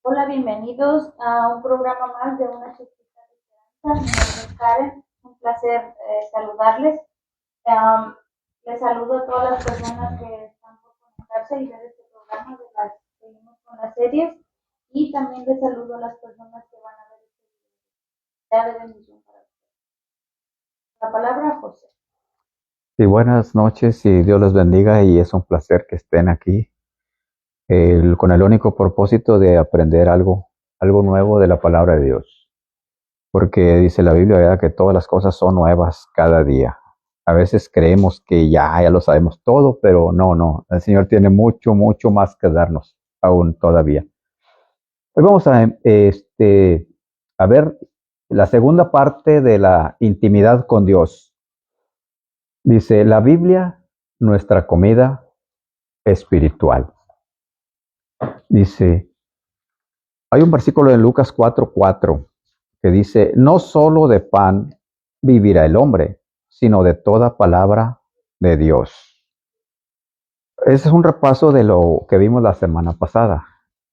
Hola, bienvenidos a un programa más de Una Chiquita de Esperanza. Mi nombre es Karen, un placer saludarles. Um, Les saludo a todas las personas que están por conectarse y ver este programa seguimos con las series, y también les saludo a las personas que van a ver este video. Sea de bendición para ustedes. La palabra José. Sí, buenas noches y Dios los bendiga y es un placer que estén aquí con el único propósito de aprender algo nuevo de la palabra de Dios. Porque dice la Biblia, ¿verdad?, que todas las cosas son nuevas cada día. A veces creemos que ya lo sabemos todo, pero no. El Señor tiene mucho, mucho más que darnos aún todavía. Hoy vamos a ver la segunda parte de la intimidad con Dios. Dice la Biblia, nuestra comida espiritual. Dice, hay un versículo en Lucas 4:4 que dice, no solo de pan vivirá el hombre, sino de toda palabra de Dios. Ese es un repaso de lo que vimos la semana pasada.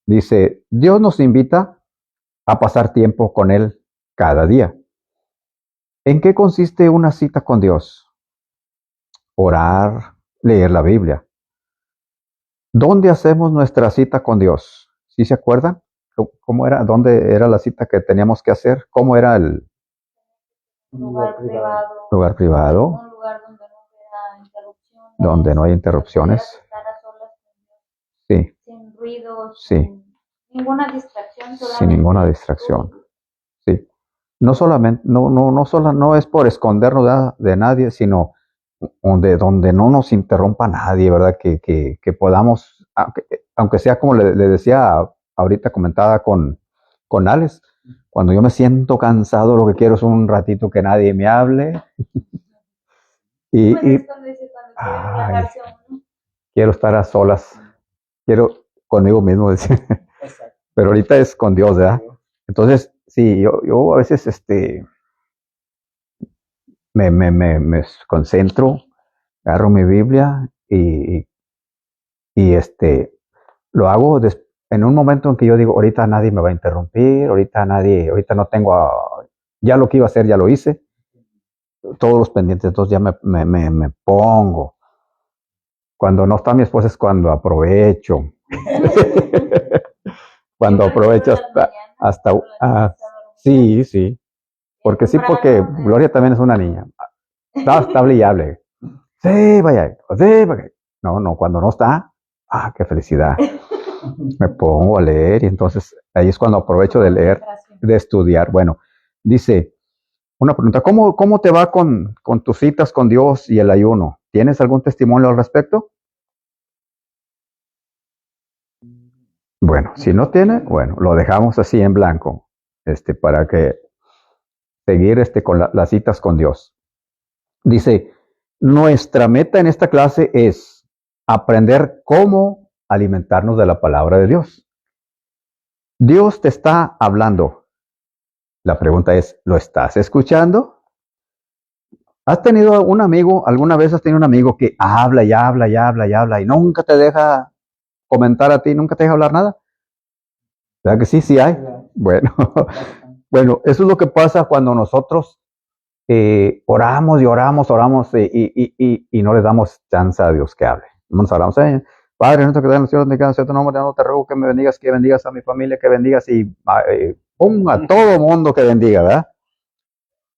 Dice, Dios nos invita a pasar tiempo con Él cada día. ¿En qué consiste una cita con Dios? Orar, leer la Biblia. ¿Dónde hacemos nuestra cita con Dios? ¿Sí se acuerdan? ¿Cómo era? ¿Dónde era la cita que teníamos que hacer? ¿Cómo era el Un lugar privado, lugar privado? un lugar donde no hubiera interrupciones, Donde no hay que pudieras interrupciones. estar a solas con Dios, Sí, sin ruidos, sí, sin ninguna distracción, sin ninguna solamente distracción. tú. Sí. No solamente, no es por escondernos de nadie, sino donde no nos interrumpa nadie, ¿verdad? Que podamos, aunque sea como le decía ahorita, comentada con Alex, cuando yo me siento cansado, lo que quiero es un ratito que nadie me hable Pues y, es y cuando dice, cuando quiere ay, relajarse uno. quiero estar a solas, quiero conmigo mismo decir, pero ahorita es con Dios, ¿verdad? Entonces, sí, yo a veces me concentro, agarro mi Biblia y lo hago en un momento en que yo digo, ahorita nadie me va a interrumpir, ahorita no tengo, ya lo que iba a hacer ya lo hice, todos los pendientes, entonces ya me pongo. Cuando no está mi esposa es cuando aprovecho. Cuando aprovecho sí, sí, porque sí, porque Gloria también es una niña. Está hable y hable. Sí, vaya, sí, vaya. No, cuando no está, qué felicidad. Me pongo a leer y entonces ahí es cuando aprovecho de leer, de estudiar. Bueno, dice, una pregunta, ¿cómo te va con tus citas con Dios y el ayuno? ¿Tienes algún testimonio al respecto? Bueno, si no tiene, bueno, lo dejamos así en blanco, para que seguir con las citas con Dios. Dice, nuestra meta en esta clase es aprender cómo alimentarnos de la palabra de Dios. Dios te está hablando. La pregunta es, ¿lo estás escuchando? ¿Has tenido un amigo, alguna vez has tenido un amigo que habla y habla y habla y habla y nunca te deja comentar a ti, nunca te deja hablar nada? ¿Verdad que sí? Sí hay. Bueno, bueno, eso es lo que pasa cuando nosotros oramos y oramos y no le damos chance a Dios que hable. Nos hablamos, Padre nuestro que estás en los cielos, donde sea tu nombre, no te ruego que me bendigas, que bendigas a mi familia, que bendigas y ponga a todo mundo que bendiga, ¿verdad?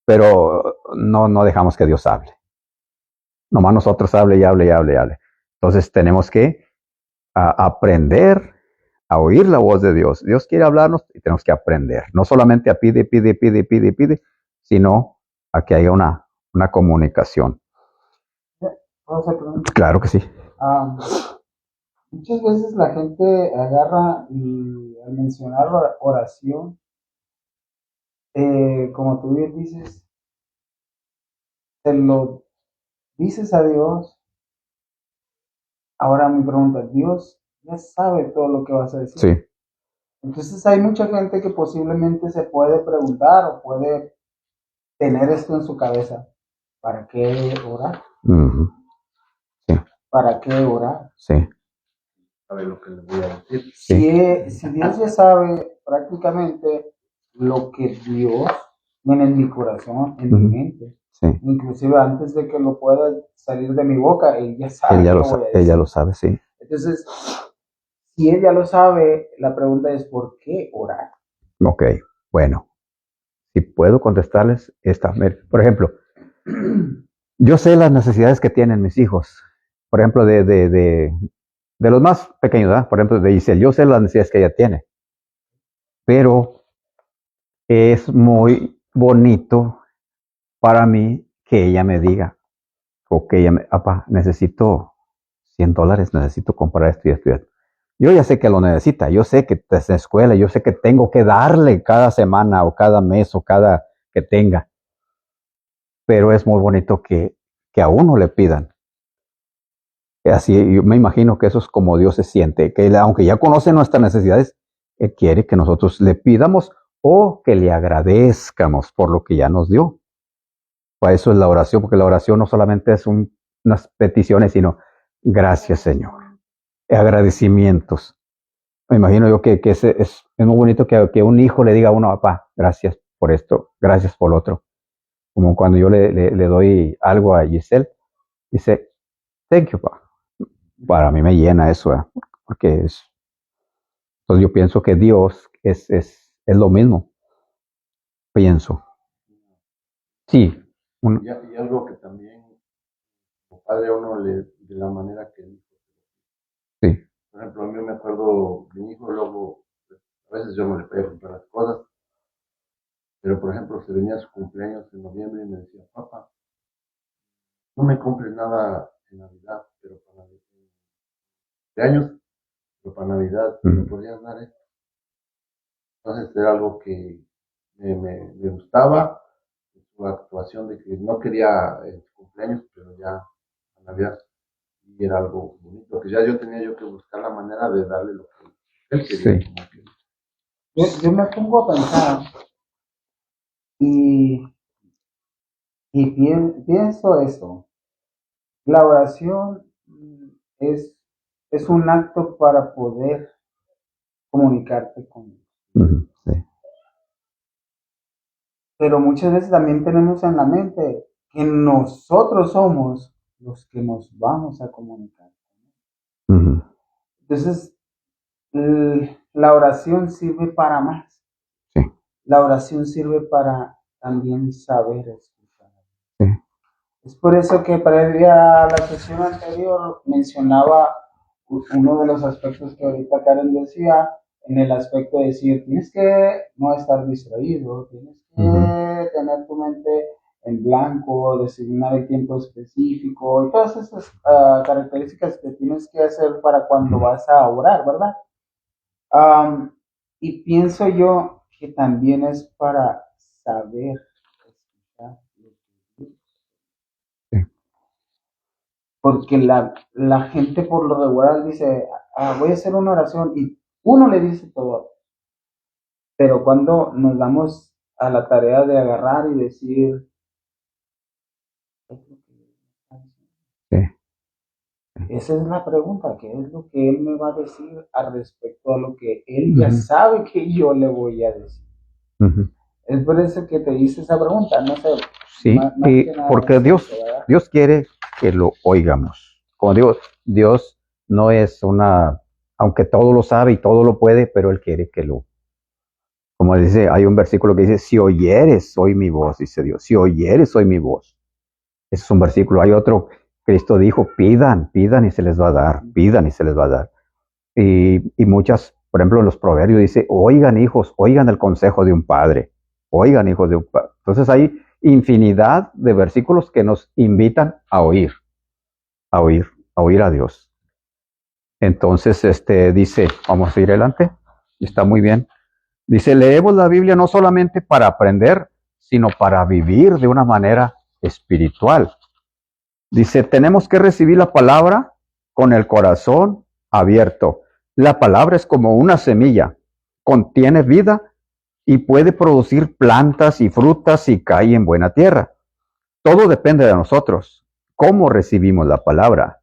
Pero no dejamos que Dios hable. Nomás nosotros hable y hable y hable y hable. Entonces tenemos que aprender a oír la voz de Dios. Dios quiere hablarnos y tenemos que aprender. No solamente a pide, sino a que haya una comunicación. Claro que sí. Ah, Muchas veces la gente agarra y al mencionar oración, como tú bien dices, te lo dices a Dios. Ahora mi pregunta, Dios ya sabe todo lo que vas a decir. Sí. Entonces hay mucha gente que posiblemente se puede preguntar o puede tener esto en su cabeza. ¿Para qué orar? Uh -huh. Sí. ¿Para qué orar? Sí. sabe lo que le voy a decir. Si Dios ya sabe prácticamente lo que Dios tiene en mi corazón, en mi mente, Sí. inclusive antes de que lo pueda salir de mi boca, Él ya sabe Él ya que lo, lo voy a ella decir. lo sabe, sí. Entonces, si Él ya lo sabe, la pregunta es ¿por qué orar? Ok, bueno. Si puedo contestarles esta. Por ejemplo, yo sé las necesidades que tienen mis hijos. Por ejemplo, de los más pequeños, ¿verdad? Por ejemplo, de Giselle. Yo sé las necesidades que ella tiene. Pero es muy bonito para mí que ella me diga, o que ella me, papá, necesito $100, necesito comprar esto y esto y esto. Yo ya sé que lo necesita, yo sé que desde escuela, yo sé que tengo que darle cada semana o cada mes o cada que tenga, pero es muy bonito que a uno le pidan. Así, yo me imagino que eso es como Dios se siente, que él, aunque ya conoce nuestras necesidades, Él quiere que nosotros le pidamos o que le agradezcamos por lo que ya nos dio. Para eso es la oración, porque la oración no solamente es unas peticiones, sino gracias, Señor, agradecimientos. Me imagino yo que es muy bonito que un hijo le diga a uno, papá, gracias por esto, gracias por lo otro. Como cuando yo le doy algo a Giselle, dice, thank you, pa. Para mí me llena eso, porque es. Entonces yo pienso que Dios es lo mismo. Pienso. Sí. Y algo que también, como padre, a uno de la manera que dijo. Sí. Por ejemplo, a mí me acuerdo, mi hijo luego, a veces yo no le podía comprar las cosas, pero por ejemplo, se venía su cumpleaños en noviembre y me decía, papá, no me compres nada en Navidad, pero para años, pero para Navidad, ¿me podrías dar esto? Entonces era algo que me gustaba, su actuación de que no quería en su cumpleaños, pero ya a Navidad, y era algo bonito, que ya yo tenía que buscar la manera de darle lo que él quería. Sí. Como que, Yo me pongo a pensar y, pienso eso. La oración es un acto para poder comunicarte con Dios. Sí. Pero muchas veces también tenemos en la mente que nosotros somos los que nos vamos a comunicar. Entonces, la oración sirve para más. Sí. La oración sirve para también saber escuchar. Sí. Es por eso que previa a la sesión anterior mencionaba uno de los aspectos que ahorita Karen decía, en el aspecto de decir, tienes que no estar distraído, tienes que tener tu mente en blanco, designar el tiempo específico y todas esas características que tienes que hacer para cuando vas a orar, ¿verdad? Y pienso yo que también es para saber escuchar. Porque la gente por lo regular dice, voy a hacer una oración y uno le dice todo. Pero cuando nos damos a la tarea de agarrar y decir, Sí. esa es la pregunta, ¿qué es lo que él me va a decir al respecto a lo que él ya sabe que yo le voy a decir? Es por eso que te hice esa pregunta, no sé. Sí, más y que nada porque es Dios, eso, ¿verdad? Dios quiere que lo oigamos. Como digo, Dios no es aunque todo lo sabe y todo lo puede, pero Él quiere como dice, hay un versículo que dice, si oyeres, oí mi voz, dice Dios, si oyeres, oí mi voz. Ese es un versículo. Hay otro, Cristo dijo, pidan y se les va a dar, pidan y se les va a dar. Y muchas, por ejemplo, en los proverbios dice, oigan hijos, oigan el consejo de un padre, oigan hijos de un padre. Entonces hay infinidad de versículos que nos invitan a oír, a oír, a oír a Dios. Entonces, dice, vamos a ir adelante, está muy bien. Dice, leemos la Biblia no solamente para aprender, sino para vivir de una manera espiritual. Dice, tenemos que recibir la palabra con el corazón abierto. La palabra es como una semilla, contiene vida y puede producir plantas y frutas si cae en buena tierra. Todo depende de nosotros. ¿Cómo recibimos la palabra?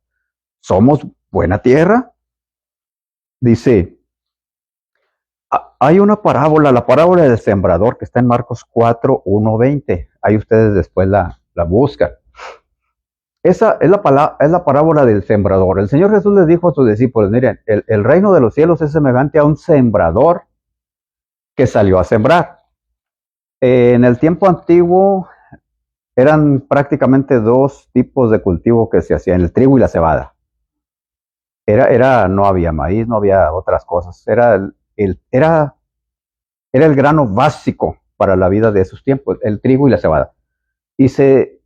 ¿Somos buena tierra? Dice, hay una parábola, la parábola del sembrador, que está en Marcos 4, 1, 20. Ahí ustedes después la buscan. Esa es la parábola del sembrador. El Señor Jesús les dijo a sus discípulos, miren, el reino de los cielos es semejante a un sembrador que salió a sembrar. En el tiempo antiguo eran prácticamente dos tipos de cultivo que se hacían, el trigo y la cebada. No había maíz, no había otras cosas. Era el grano básico para la vida de esos tiempos, el trigo y la cebada. Y se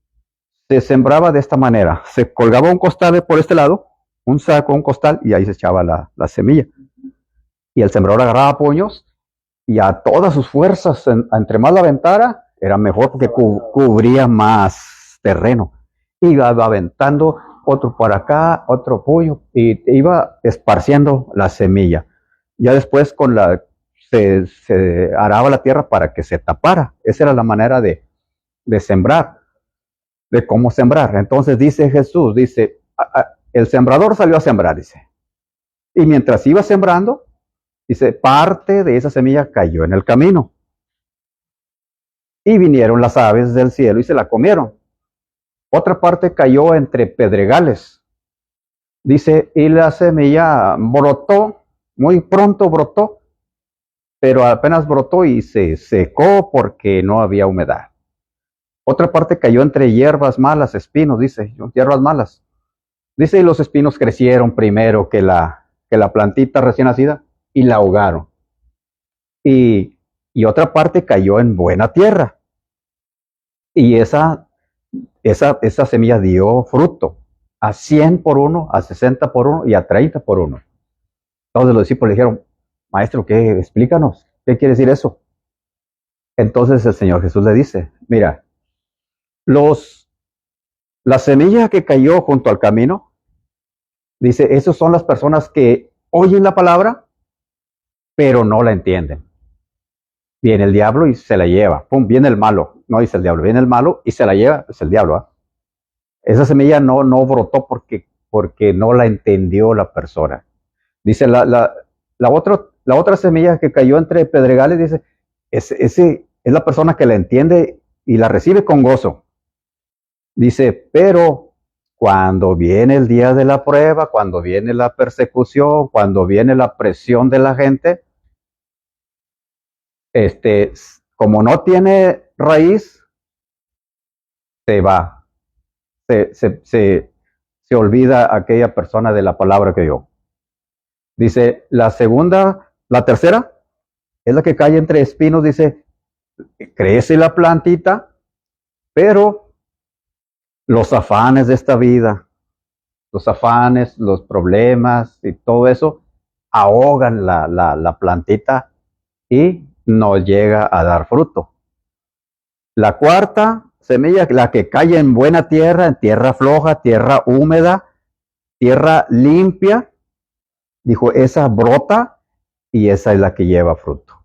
sembraba de esta manera. Se colgaba un costal por este lado, un saco, un costal, y ahí se echaba la semilla. Y el sembrador agarraba puños y a todas sus fuerzas, entre más la aventara, era mejor porque cubría más terreno. Iba aventando otro por acá, otro puño, y iba esparciendo la semilla. Ya después se araba la tierra para que se tapara. Esa era la manera de sembrar, de cómo sembrar. Entonces dice Jesús, dice, el sembrador salió a sembrar, dice. Y mientras iba sembrando, dice, parte de esa semilla cayó en el camino. Y vinieron las aves del cielo y se la comieron. Otra parte cayó entre pedregales. Dice, y la semilla brotó, muy pronto brotó, pero apenas brotó y se secó porque no había humedad. Otra parte cayó entre hierbas malas, espinos, dice, hierbas malas. Dice, y los espinos crecieron primero que la plantita recién nacida y la ahogaron. Y otra parte cayó en buena tierra. Y esa semilla dio fruto a 100 por uno, a 60 por uno y a 30 por uno. Entonces los discípulos le dijeron, maestro, ¿qué? Explícanos, ¿qué quiere decir eso? Entonces el Señor Jesús le dice, mira, la semilla que cayó junto al camino, dice, esas son las personas que oyen la palabra, pero no la entienden. Viene el diablo y se la lleva. Pum, viene el malo. No dice el diablo, viene el malo y se la lleva, es el diablo. ¿Eh? Esa semilla no brotó porque no la entendió la persona. Dice la otra semilla que cayó entre pedregales, dice, es la persona que la entiende y la recibe con gozo. Dice, pero cuando viene el día de la prueba, cuando viene la persecución, cuando viene la presión de la gente, como no tiene raíz, se va, se olvida aquella persona de la palabra que dio. Dice, la tercera, es la que cae entre espinos, dice, crece la plantita, pero los afanes de esta vida, los afanes, los problemas y todo eso, ahogan la plantita y no llega a dar fruto. La cuarta semilla, la que cae en buena tierra, en tierra floja, tierra húmeda, tierra limpia, dijo, esa brota y esa es la que lleva fruto.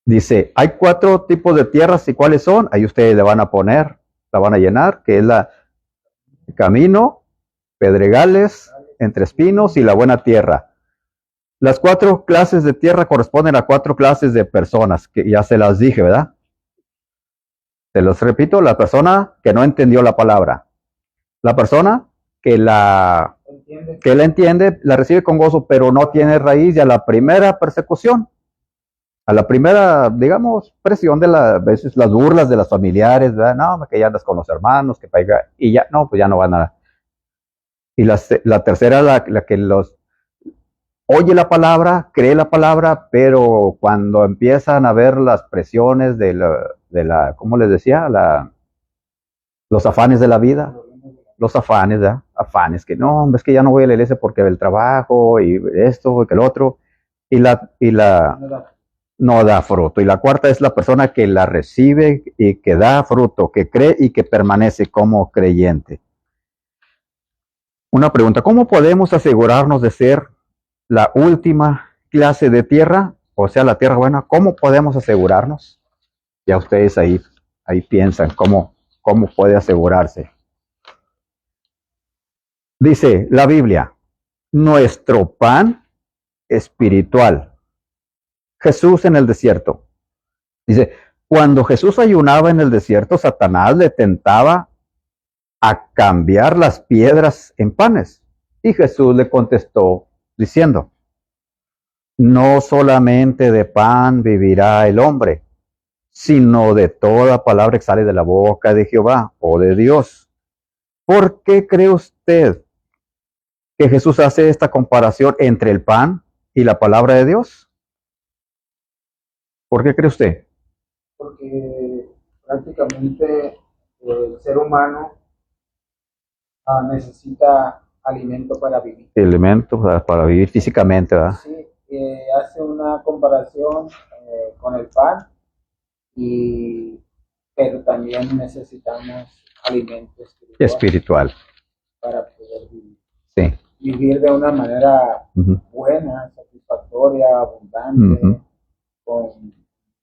Dice, hay 4 tipos de tierras y cuáles son, ahí ustedes le van a poner, la van a llenar, que es el camino, pedregales, entre espinos y la buena tierra. Las 4 clases de tierra corresponden a 4 clases de personas, que ya se las dije, ¿verdad? Se los repito, la persona que no entendió la palabra, la persona que la entiende, la recibe con gozo, pero no tiene raíz, y a la primera persecución, a la primera, digamos, presión a veces las burlas de las familiares, ¿verdad? No, que ya andas con los hermanos, que paiga, y ya, no, pues ya no va nada. Y la tercera, la que oye la palabra, cree la palabra, pero cuando empiezan a ver las presiones de la ¿cómo les decía? Los afanes de la vida, los afanes, ¿verdad? Afanes, que no, es que ya no voy a la iglesia porque el trabajo y esto y que el otro, y no da fruto. Y la cuarta es la persona que la recibe y que da fruto, que cree y que permanece como creyente. Una pregunta, ¿cómo podemos asegurarnos de ser la última clase de tierra, o sea, la tierra buena? ¿Cómo podemos asegurarnos? Ya ustedes ahí piensan cómo puede asegurarse. Dice la Biblia, nuestro pan espiritual. Jesús en el desierto. Dice, cuando Jesús ayunaba en el desierto, Satanás le tentaba a cambiar las piedras en panes. Y Jesús le contestó diciendo, no solamente de pan vivirá el hombre, sino de toda palabra que sale de la boca de Jehová o de Dios. ¿Por qué cree usted que Jesús hace esta comparación entre el pan y la palabra de Dios? ¿Por qué cree usted? Porque prácticamente el ser humano necesita alimento para vivir. Elemento para vivir físicamente, ¿verdad? Sí, hace una comparación con el pan, pero también necesitamos alimento Espiritual. para poder vivir. Sí. Vivir de una manera buena, satisfactoria, abundante, con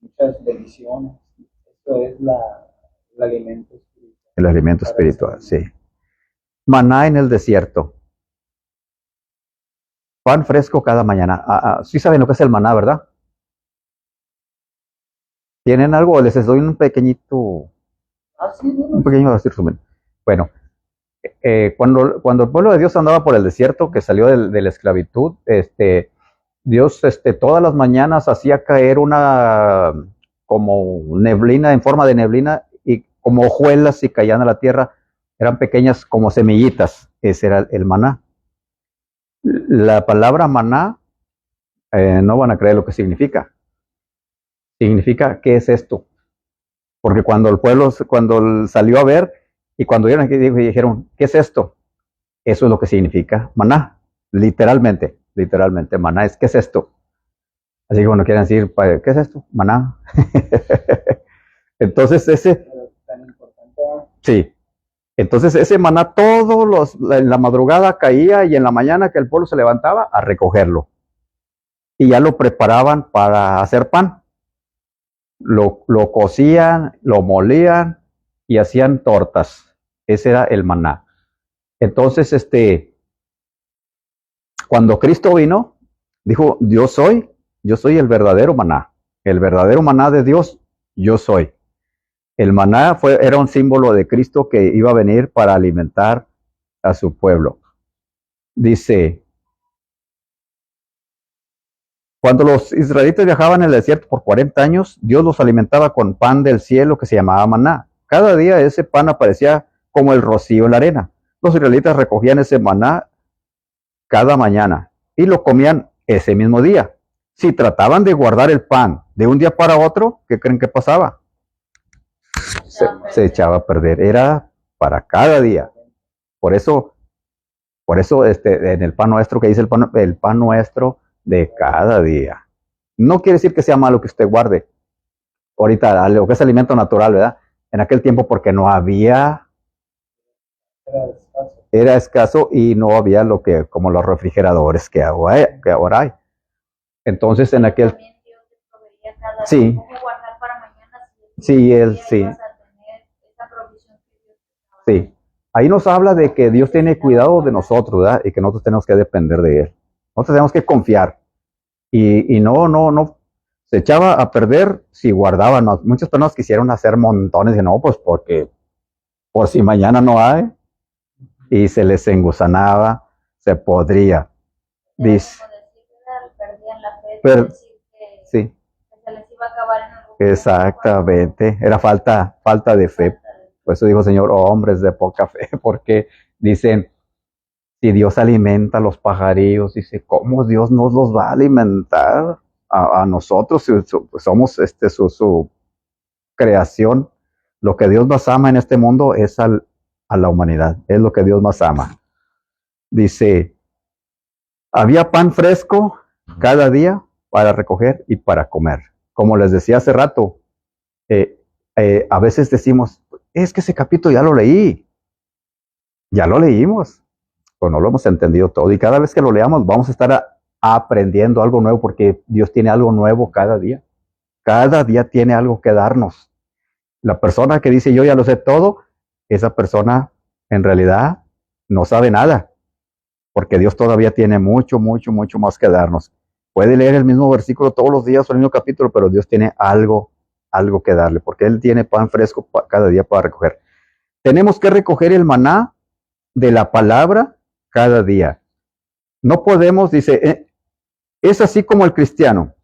muchas bendiciones. Esto es el alimento espiritual. El alimento espiritual, sí. Maná en el desierto. Pan fresco cada mañana. Sí saben lo que es el maná, ¿verdad? ¿Tienen algo? Les doy un pequeñito, un pequeño resumen. Bueno, cuando el pueblo de Dios andaba por el desierto, que salió de la esclavitud, Dios todas las mañanas hacía caer una como neblina, en forma de neblina, y como hojuelas y caían a la tierra, eran pequeñas como semillitas. Ese era el maná. La palabra maná, no van a creer lo que significa. Significa, ¿qué es esto? Porque cuando el pueblo, cuando salió a ver, y cuando vieron aquí, dijeron, ¿qué es esto? Eso es lo que significa maná, literalmente, maná es, ¿qué es esto? Así que bueno, quieren decir, ¿qué es esto? Maná. Entonces sí, entonces ese maná en la madrugada caía y en la mañana que el pueblo se levantaba a recogerlo. Y ya lo preparaban para hacer pan. Lo cocían, lo molían y hacían tortas. Ese era el maná. Entonces, cuando Cristo vino, dijo, yo soy el verdadero maná de Dios, yo soy. El maná era un símbolo de Cristo que iba a venir para alimentar a su pueblo. Dice, cuando los israelitas viajaban en el desierto por 40 años, Dios los alimentaba con pan del cielo que se llamaba maná. Cada día ese pan aparecía como el rocío en la arena. Los israelitas recogían ese maná cada mañana y lo comían ese mismo día. Si trataban de guardar el pan de un día para otro, ¿qué creen que pasaba? Se echaba a perder. Era para cada día. Por eso en el pan nuestro, que dice el pan nuestro de cada día. No quiere decir que sea malo que usted guarde ahorita lo que es alimento natural, ¿verdad? En aquel tiempo porque no había, era escaso y no había como los refrigeradores que ahora hay. Entonces en aquel, sí, sí, sí. Ahí nos habla de que Dios tiene cuidado de nosotros, ¿verdad? Y que nosotros tenemos que depender de Él. Nosotros tenemos que confiar. Y no se echaba a perder si guardaban. Muchas personas quisieron hacer montones de no, pues porque por si mañana no hay, y se les engusanaba, se podría. Dice, perdían la fe, sí, que se les iba a acabar en algún exactamente, era falta de fe. Por eso dijo Señor, hombres de poca fe, porque dicen, si Dios alimenta a los pajarillos, dice, ¿cómo Dios nos los va a alimentar a nosotros? Pues somos su creación. Lo que Dios más ama en este mundo es a la humanidad, es lo que Dios más ama. Dice, había pan fresco cada día para recoger y para comer. Como les decía hace rato, a veces decimos, es que ese capítulo ya lo leí, ya lo leímos, pero no lo hemos entendido todo. Y cada vez que lo leamos vamos a estar aprendiendo algo nuevo porque Dios tiene algo nuevo cada día. Cada día tiene algo que darnos. La persona que dice yo ya lo sé todo, esa persona en realidad no sabe nada, porque Dios todavía tiene mucho, mucho, mucho más que darnos. puede leer el mismo versículo todos los días o el mismo capítulo, pero Dios tiene algo que darle, porque Él tiene pan fresco cada día para recoger. Tenemos que recoger el maná de la palabra cada día. No podemos, dice, es así como el cristiano.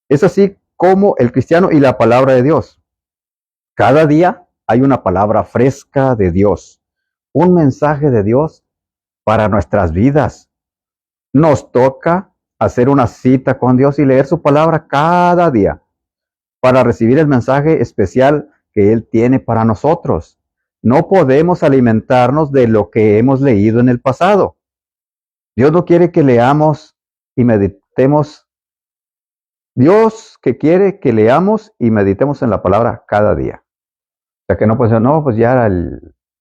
Es así como el cristiano y la palabra de Dios. Cada día hay una palabra fresca de Dios, un mensaje de Dios para nuestras vidas. Nos toca hacer una cita con Dios y leer su palabra cada día para recibir el mensaje especial que Él tiene para nosotros. No podemos alimentarnos de lo que hemos leído en el pasado. Dios no quiere que leamos y meditemos. Dios que quiere que leamos y meditemos en la palabra cada día. O sea que no puede ser, no, pues ya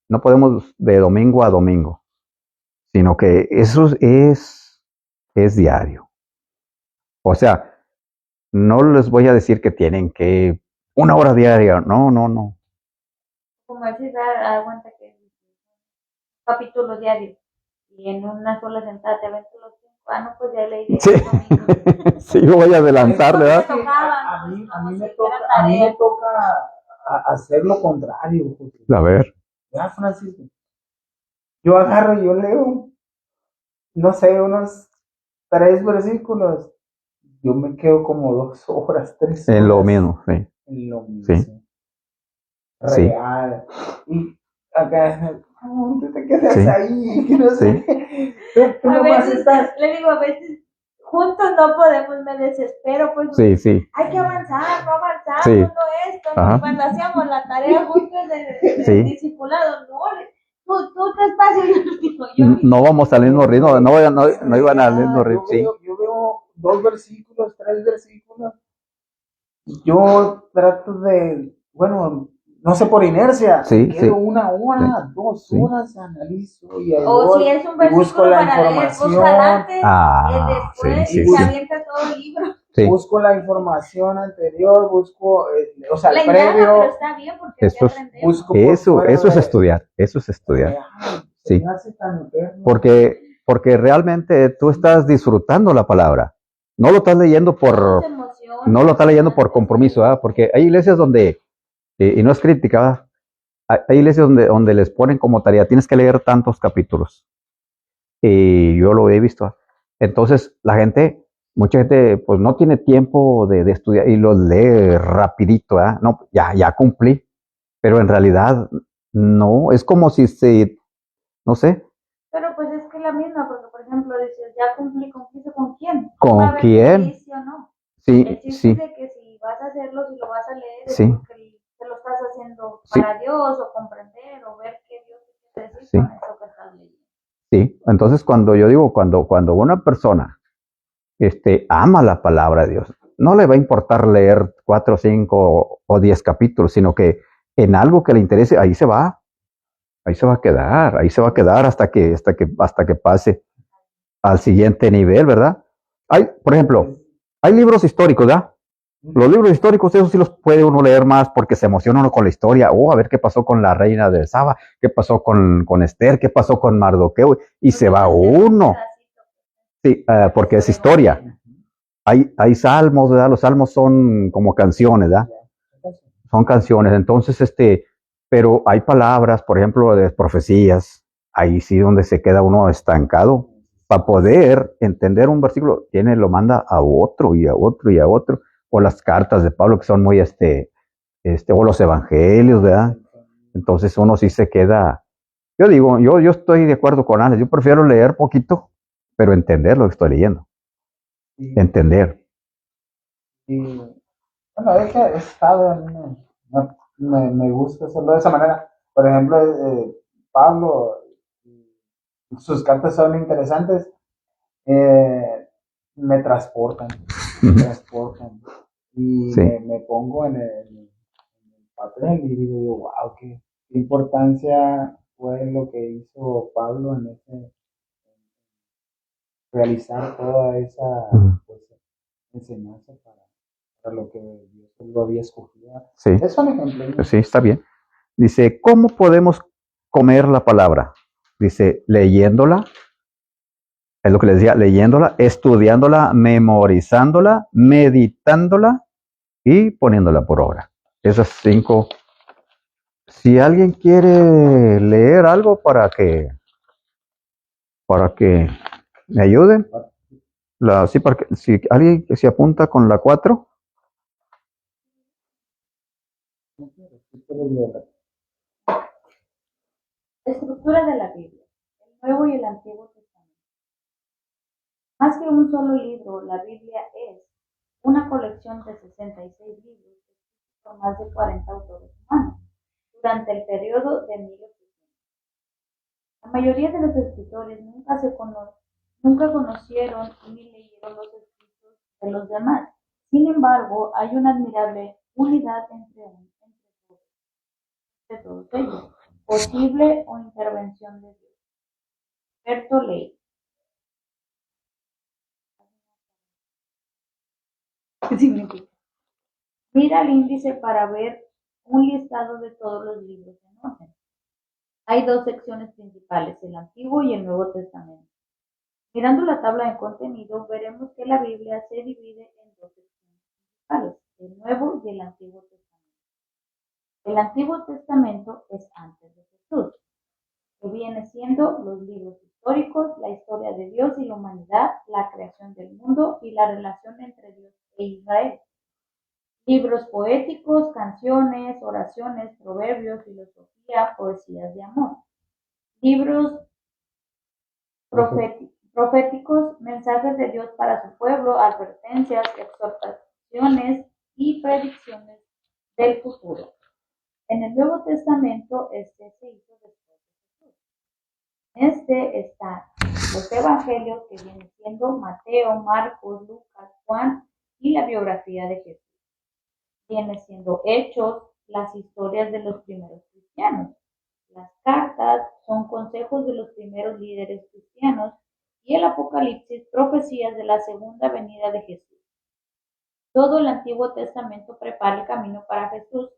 no podemos de domingo a domingo, sino que eso es diario. O sea, no les voy a decir que tienen que 1 hora diaria, no. Como decir, da cuenta que es un capítulo diario y en una sola sentada te aventas los 5. No, pues ya leí Sí. el domingo. Sí, voy a adelantar, ¿verdad? A mí me toca hacer lo contrario, José. A ver. Ya, Francisco. Yo agarro y yo leo, no sé, unos 3 versículos. Yo me quedo como 2 horas, 3 horas. En lo mismo, sí. En lo mismo. Sí. Real. Y acá, no, tú te quedas Sí. ahí, que no sé. Tú A nomás veces, estás. le digo, a veces juntos no podemos, me desespero, pues Sí. hay que avanzar, no avanzamos, Sí. no esto, Ajá. no, cuando hacíamos la tarea juntos de Sí. discipulado, no, tú despacio, digo yo. No vamos al mismo ritmo, no iban al mismo ritmo, sí. Yo veo 2 versículos, 3 versículos. Yo trato de, bueno, no sé, por inercia, Sí, quedo sí. 1 hora, Sí. 2 Sí. horas, analizo y ahí O voy, si es un y busco versículo la para leer, información, busca antes, después sí, y sí. se avienta todo el libro. Sí. busco la información anterior, busco, o sea, Le el llama, pero previo, está bien porque Eso así es- aprendemos. busco por Eso fuera es de- estudiar, Ay, Sí. se me hace tan eterno. Porque realmente tú estás disfrutando la palabra. No lo estás leyendo Todo se emociona, no lo estás leyendo por compromiso, ¿verdad? Porque hay iglesias donde, y no es crítica, ¿verdad? Hay iglesias donde les ponen como tarea, tienes que leer tantos capítulos. Y yo lo he visto. Entonces, mucha gente, pues no tiene tiempo de estudiar y los lee rapidito, ¿verdad? No, ya cumplí. Pero en realidad, no, es como si no sé, Pero pues es que la misma, porque por ejemplo dices, ya cumpliste con quién. ¿con Va a ver quién? si sí o no. Sí, El chiste sí, es de que si vas a hacerlo, si lo vas a leer, Sí. es porque te lo estás haciendo Sí. para Dios o comprender o ver qué Dios te quiere decir Sí. con eso que estás leyendo. sí. Entonces, cuando una persona ama la palabra de Dios, no le va a importar leer 4, 5 o 10 capítulos, sino que en algo que le interese, ahí se va a quedar hasta que pase al siguiente nivel, ¿verdad? Por ejemplo, hay libros históricos, ¿verdad? Los libros históricos, esos sí los puede uno leer más porque se emociona uno con la historia. A ver qué pasó con la reina de Saba, qué pasó con Esther, qué pasó con Mardoqueo, y se va uno. Sí, porque es historia. Hay salmos, ¿verdad? Los salmos son como canciones, ¿verdad? Son canciones. Entonces, pero hay palabras, por ejemplo, de profecías, ahí sí donde se queda uno estancado. Para poder entender un versículo, lo manda a otro y a otro y a otro. O las cartas de Pablo que son muy, o los evangelios, ¿verdad? Entonces uno sí se queda. Yo digo, yo estoy de acuerdo con Alex, yo prefiero leer poquito, pero entender lo que estoy leyendo. Sí. Entender. Y bueno, es que a mí me gusta hacerlo de esa manera. Por ejemplo, Pablo, sus cartas son interesantes, me transportan, y Sí. me pongo en el papel y digo yo, wow, qué importancia fue lo que hizo Pablo en realizar toda esa pues, enseñanza para lo que Dios lo había escogido. Sí. Es un ejemplo, ¿no? Sí, está bien. Dice, ¿cómo podemos comer la palabra? Dice, leyéndola, Es lo que les decía, leyéndola, estudiándola, memorizándola, meditándola y poniéndola por obra. Esas 5. Si alguien quiere leer algo para que me ayuden, sí, si alguien que se apunta con la 4. Estructura de la Biblia, el Nuevo y el Antiguo Testamento. Más que un solo libro, la Biblia es una colección de 66 libros por más de 40 autores humanos durante el periodo de 1800. La mayoría de los escritores nunca conocieron ni leyeron los escritos de los demás. Sin embargo, hay una admirable unidad entre todos ellos, posible o intervención de Dios. Berto Ley. ¿Qué significa? Mira el índice para ver un listado de todos los libros en orden. Hay 2 secciones principales, el Antiguo y el Nuevo Testamento. Mirando la tabla de contenido, veremos que la Biblia se divide en 2 secciones principales, el Nuevo y el Antiguo Testamento. El Antiguo Testamento es antes de Jesús, que viene siendo los libros históricos, la historia de Dios y la humanidad, la creación del mundo y la relación entre Dios e Israel. Libros poéticos, canciones, oraciones, proverbios, filosofía, poesías de amor. Libros proféticos, mensajes de Dios para su pueblo, advertencias, exhortaciones y predicciones del futuro. En el Nuevo Testamento, se hizo después de Jesús. Están los evangelios, que vienen siendo Mateo, Marcos, Lucas, Juan y la biografía de Jesús. Viene siendo Hechos, las historias de los primeros cristianos. Las cartas son consejos de los primeros líderes cristianos y el Apocalipsis, profecías de la segunda venida de Jesús. Todo el Antiguo Testamento prepara el camino para Jesús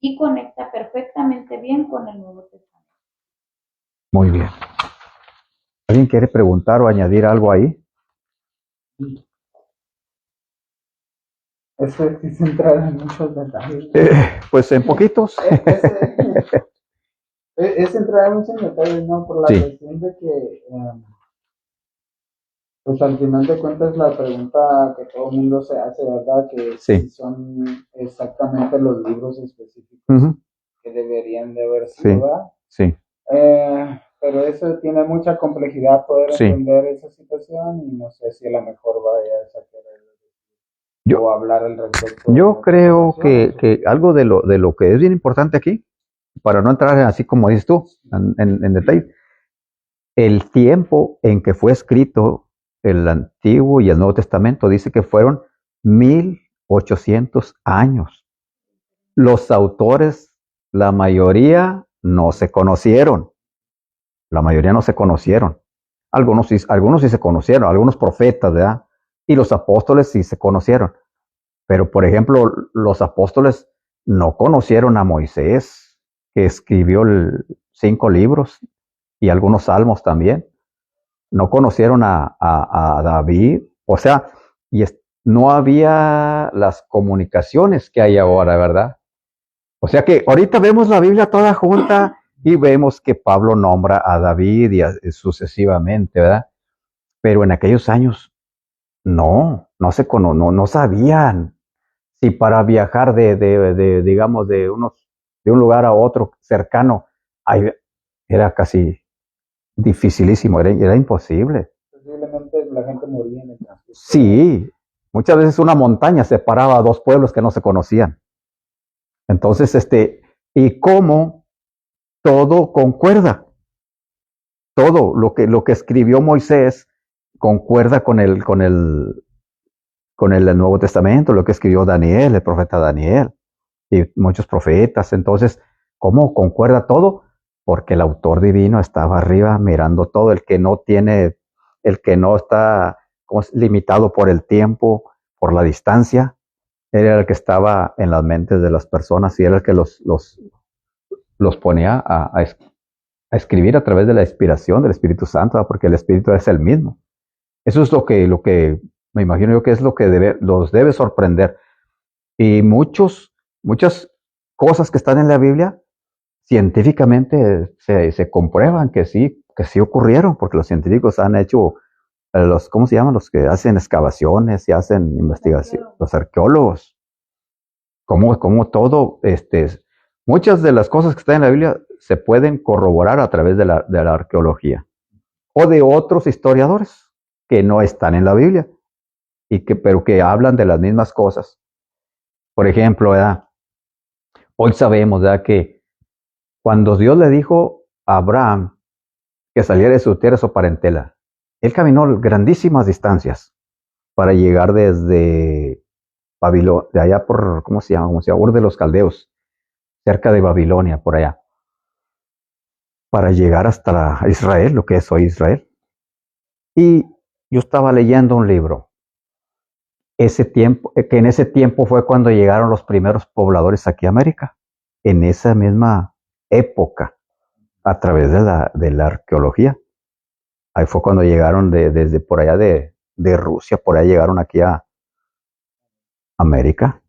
y conecta perfectamente bien con el Nuevo Testamento. Muy bien. ¿Alguien quiere preguntar o añadir algo ahí? Eso es entrar en muchos detalles. Pues en poquitos. Es entrar en muchos detalles, ¿no? Por la cuestión de que, pues al final de cuentas, la pregunta que todo el mundo se hace, ¿verdad? Que si son exactamente los libros específicos que deberían de haber sido, ¿verdad? Sí. Pero eso tiene mucha complejidad poder entender esa situación y no sé si a lo mejor vaya a sacar o hablar al respecto. Yo creo que algo de lo que es bien importante aquí, para no entrar así como dices tú, en detalle, el tiempo en que fue escrito el Antiguo y el Nuevo Testamento, dice que fueron 1800 años. Los autores, la mayoría no se conocieron. Algunos sí se conocieron, algunos profetas, ¿verdad? Y los apóstoles sí se conocieron. Pero, por ejemplo, los apóstoles no conocieron a Moisés, que escribió 5 libros y algunos salmos también. No conocieron a David. O sea, no había las comunicaciones que hay ahora, ¿verdad? O sea que ahorita vemos la Biblia toda junta y vemos que Pablo nombra a David y sucesivamente, ¿verdad? Pero en aquellos años no sabían si para viajar digamos, de un lugar a otro cercano, era casi dificilísimo, era imposible. Posiblemente la gente moría en el transcurso. Sí, muchas veces una montaña separaba a 2 pueblos que no se conocían. Entonces, y cómo todo concuerda. Todo lo que escribió Moisés concuerda con el Nuevo Testamento, lo que escribió Daniel, el profeta Daniel, y muchos profetas. Entonces, ¿cómo concuerda todo? Porque el autor divino estaba arriba mirando todo, el que no está limitado por el tiempo, por la distancia, era el que estaba en las mentes de las personas y era el que los ponía a escribir a través de la inspiración del Espíritu Santo, porque el Espíritu es el mismo. Eso es lo que me imagino yo que es lo que los debe sorprender. Y muchas cosas que están en la Biblia científicamente se comprueban que sí ocurrieron, porque los científicos han hecho ¿cómo se llaman? Los que hacen excavaciones y hacen investigación, los arqueólogos. Como todo, muchas de las cosas que están en la Biblia se pueden corroborar a través de la arqueología o de otros historiadores que no están en la Biblia pero que hablan de las mismas cosas. Por ejemplo, ¿verdad? Hoy sabemos, ¿verdad? Que cuando Dios le dijo a Abraham que saliera de su tierra, su parentela, él caminó grandísimas distancias para llegar desde Babilonia, de allá por, ¿cómo se llama? Ur de los Caldeos, cerca de Babilonia, por allá, para llegar hasta Israel, lo que es hoy Israel. Y yo estaba leyendo un libro, que en ese tiempo fue cuando llegaron los primeros pobladores aquí a América, en esa misma época, a través de la arqueología. Ahí fue cuando llegaron desde por allá de Rusia, por allá llegaron aquí a América,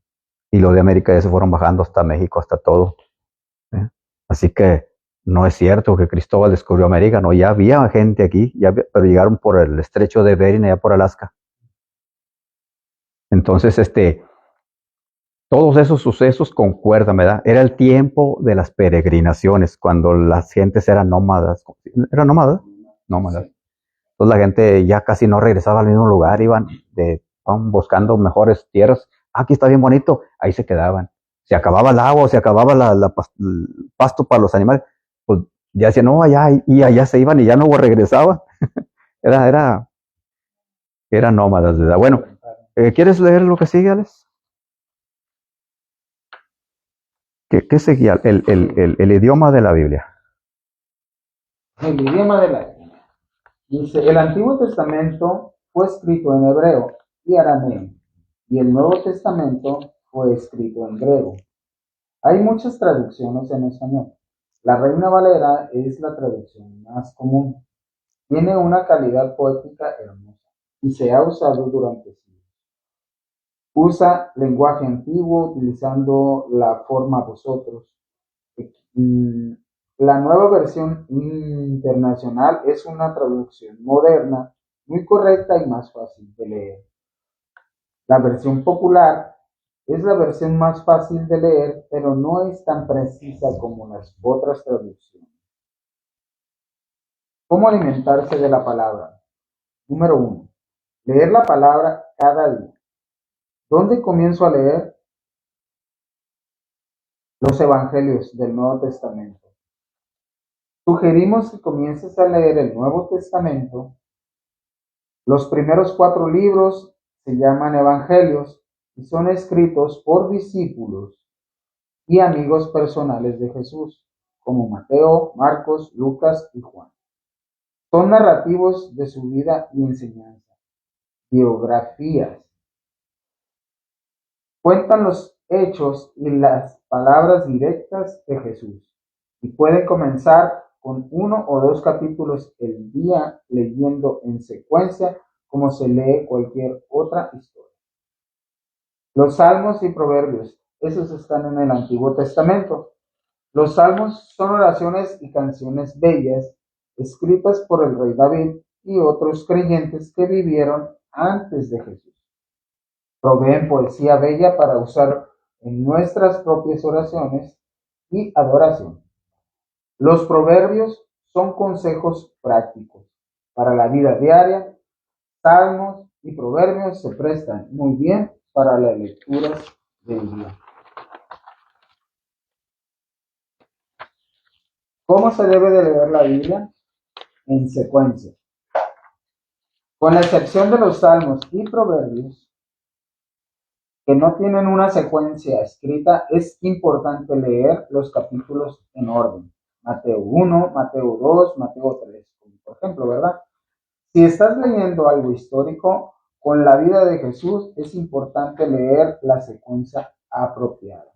y los de América ya se fueron bajando hasta México, hasta todo. ¿Eh? Así que no es cierto que Cristóbal descubrió América, no, ya había gente aquí, pero llegaron por el estrecho de Bering, allá por Alaska. Entonces, todos esos sucesos concuerdan, ¿verdad? Era el tiempo de las peregrinaciones, cuando las gentes eran nómadas. ¿Eran nómadas? Nómadas. Entonces la gente ya casi no regresaba al mismo lugar, iban buscando mejores tierras. Aquí está bien bonito, ahí se quedaban. Se acababa el agua, se acababa el pasto para los animales, pues ya decían, no, allá, y allá se iban y ya no regresaban. Era, eran nómadas, ¿verdad? Bueno, ¿quieres leer lo que sigue, Alex? ¿Qué seguía? El idioma de la Biblia. El idioma de la Biblia. Dice, el Antiguo Testamento fue escrito en hebreo y arameo, y el Nuevo Testamento fue escrito en griego. Hay muchas traducciones en español. La Reina Valera es la traducción más común. Tiene una calidad poética hermosa y se ha usado durante siglos. Usa lenguaje antiguo utilizando la forma vosotros. La nueva versión internacional es una traducción moderna, muy correcta y más fácil de leer. La versión popular es la versión más fácil de leer, pero no es tan precisa como las otras traducciones. ¿Cómo alimentarse de la palabra? Número 1. Leer la palabra cada día. ¿Dónde comienzo a leer? Los Evangelios del Nuevo Testamento. Sugerimos que comiences a leer el Nuevo Testamento. Los primeros 4 libros se llaman Evangelios y son escritos por discípulos y amigos personales de Jesús, como Mateo, Marcos, Lucas y Juan. Son narrativos de su vida y enseñanza, biografías. Cuentan los hechos y las palabras directas de Jesús y pueden comenzar con 1 o 2 capítulos el día leyendo en secuencia como se lee cualquier otra historia. Los salmos y proverbios, esos están en el Antiguo Testamento. Los salmos son oraciones y canciones bellas escritas por el rey David y otros creyentes que vivieron antes de Jesús. Proveen poesía bella para usar en nuestras propias oraciones y adoración. Los proverbios son consejos prácticos para la vida diaria. Salmos y proverbios se prestan muy bien para las lecturas del día. ¿Cómo se debe de leer la Biblia? En secuencia. Con la excepción de los salmos y proverbios, que no tienen una secuencia escrita, es importante leer los capítulos en orden. Mateo 1, Mateo 2, Mateo 3, por ejemplo, ¿verdad? Si estás leyendo algo histórico, con la vida de Jesús es importante leer la secuencia apropiada.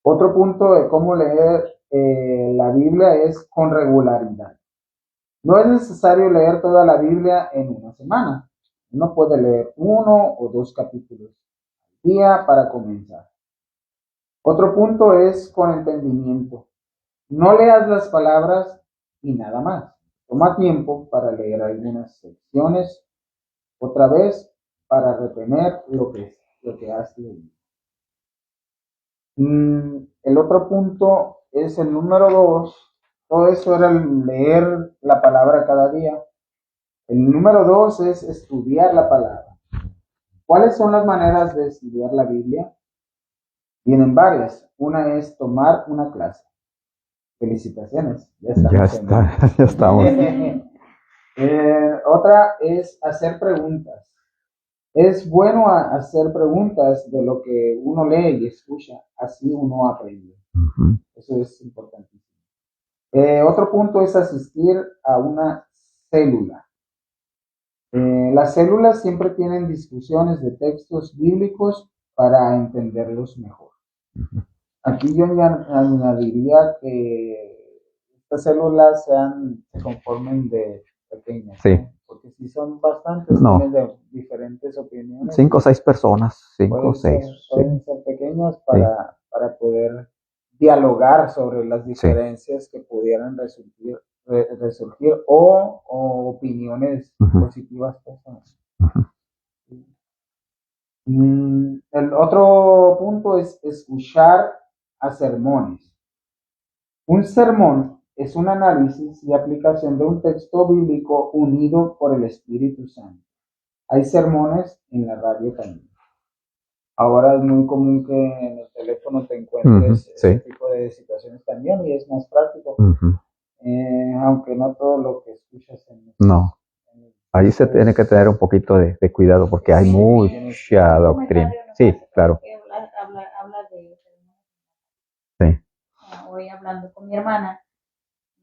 Otro punto de cómo leer la Biblia es con regularidad. No es necesario leer toda la Biblia en una semana. Uno puede leer 1 o 2 capítulos al día para comenzar. Otro punto es con entendimiento. No leas las palabras y nada más. Toma tiempo para leer algunas secciones otra vez para retener lo que has leído. El otro punto es el número 2. Todo eso era el leer la palabra cada día. El número 2 es estudiar la palabra. ¿Cuáles son las maneras de estudiar la Biblia? Vienen varias. Una es tomar una clase. Felicitaciones. Ya Ya estamos. Otra es hacer preguntas. Es bueno hacer preguntas de lo que uno lee y escucha. Así uno aprende. Ujú. Eso es importantísimo. Otro punto es asistir a una célula. Las células siempre tienen discusiones de textos bíblicos para entenderlos mejor. Ujú. Aquí yo añadiría que estas células se conformen de pequeñas, Sí. ¿no? Porque si son bastantes, No. tienen de diferentes opiniones. 5 o 6 personas, 5 o Pueden 6. pueden ser pequeñas para poder dialogar sobre las diferencias que pudieran resurgir o opiniones Ujú. positivas personales. Ujú. El otro punto es escuchar a sermones. Un sermón es un análisis y aplicación de un texto bíblico unido por el Espíritu Santo. Hay sermones en la radio también. Ahora es muy común que en el teléfono te encuentres ese tipo de situaciones también y es más práctico. Ujú. Aunque no todo lo que escuchas No. Ahí se tiene que tener un poquito de cuidado porque hay mucha doctrina. Sí, claro. Habla de Sí. hoy hablando con mi hermana,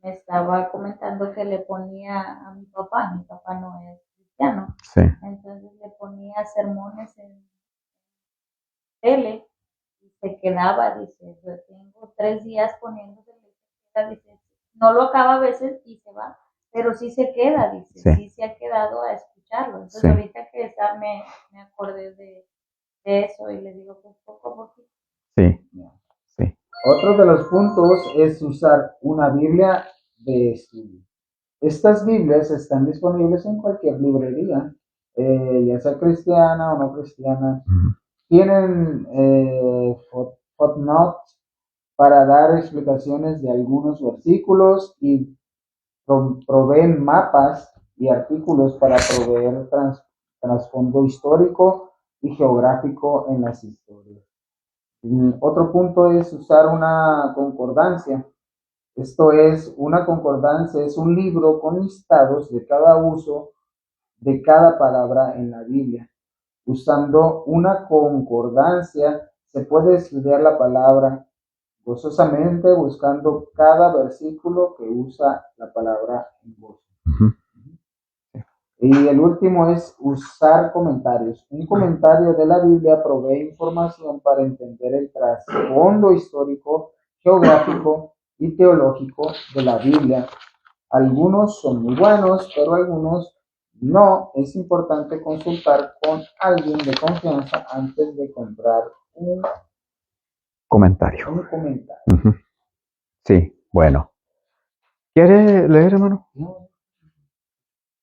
me estaba comentando que le ponía a mi papá no es cristiano, Sí. entonces le ponía sermones en tele y se quedaba, dice, yo tengo 3 días poniéndose, dice, no lo acaba a veces y se va, pero sí se queda, dice, sí se ha quedado a escucharlo. Entonces ahorita que está, me acordé de eso y le digo, pues poco a poco. Sí. Otro de los puntos es usar una Biblia de estudio. Estas Biblias están disponibles en cualquier librería, ya sea cristiana o no cristiana. Ujú. Tienen footnotes para dar explicaciones de algunos versículos y proveen mapas y artículos para proveer trasfondo histórico y geográfico en las historias. Otro punto es usar una concordancia. Esto es, una concordancia es un libro con listados de cada uso de cada palabra en la Biblia. Usando una concordancia se puede estudiar la palabra gozosamente buscando cada versículo que usa la palabra en gozo. Ujú. Y el último es usar comentarios. Un comentario de la Biblia provee información para entender el trasfondo histórico, geográfico y teológico de la Biblia. Algunos son muy buenos, pero algunos no. Es importante consultar con alguien de confianza antes de comprar un Comentario. comentario. Ujú. Sí, bueno. ¿Quiere leer, hermano? No.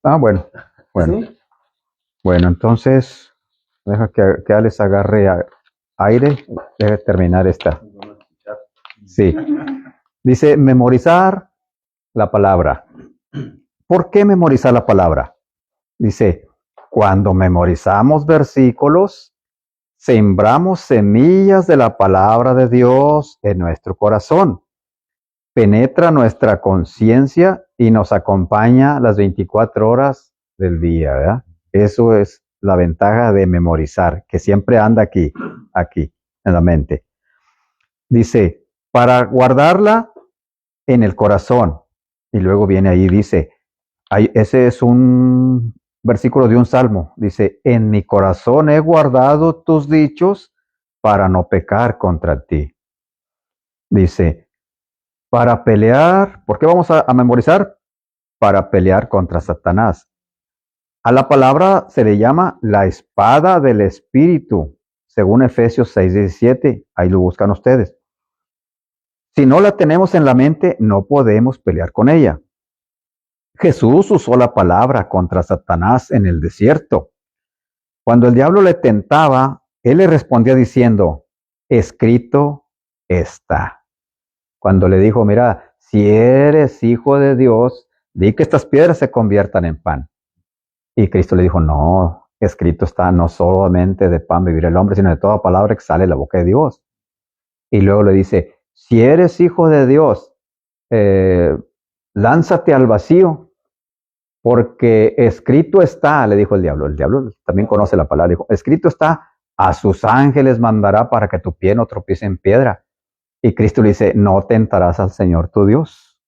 Ah, bueno. ¿Sí? Bueno, entonces, deja que Alex agarre aire. Debe terminar esta. Sí. Dice, memorizar la palabra. ¿Por qué memorizar la palabra? Dice, cuando memorizamos versículos, sembramos semillas de la palabra de Dios en nuestro corazón. Penetra nuestra conciencia y nos acompaña las 24 horas del día, ¿verdad? Eso es la ventaja de memorizar, que siempre anda aquí, en la mente. Dice, para guardarla en el corazón. Y luego viene ahí, dice, ese es un versículo de un salmo. Dice, en mi corazón he guardado tus dichos para no pecar contra ti. Dice, para pelear, ¿por qué vamos a memorizar? para pelear contra Satanás. A la palabra se le llama la espada del Espíritu, según Efesios 6:17. Ahí lo buscan ustedes. Si no la tenemos en la mente, no podemos pelear con ella. Jesús usó la palabra contra Satanás en el desierto. Cuando el diablo le tentaba, él le respondía diciendo, escrito está. Cuando le dijo, mira, si eres hijo de Dios, di que estas piedras se conviertan en pan. Y Cristo le dijo, no, escrito está, no solamente de pan vivirá el hombre, sino de toda palabra que sale de la boca de Dios. Y luego le dice, si eres hijo de Dios, lánzate al vacío, porque escrito está, le dijo el diablo también conoce la palabra, dijo, escrito está, a sus ángeles mandará para que tu pie no tropiece en piedra. Y Cristo le dice, no tentarás al Señor tu Dios.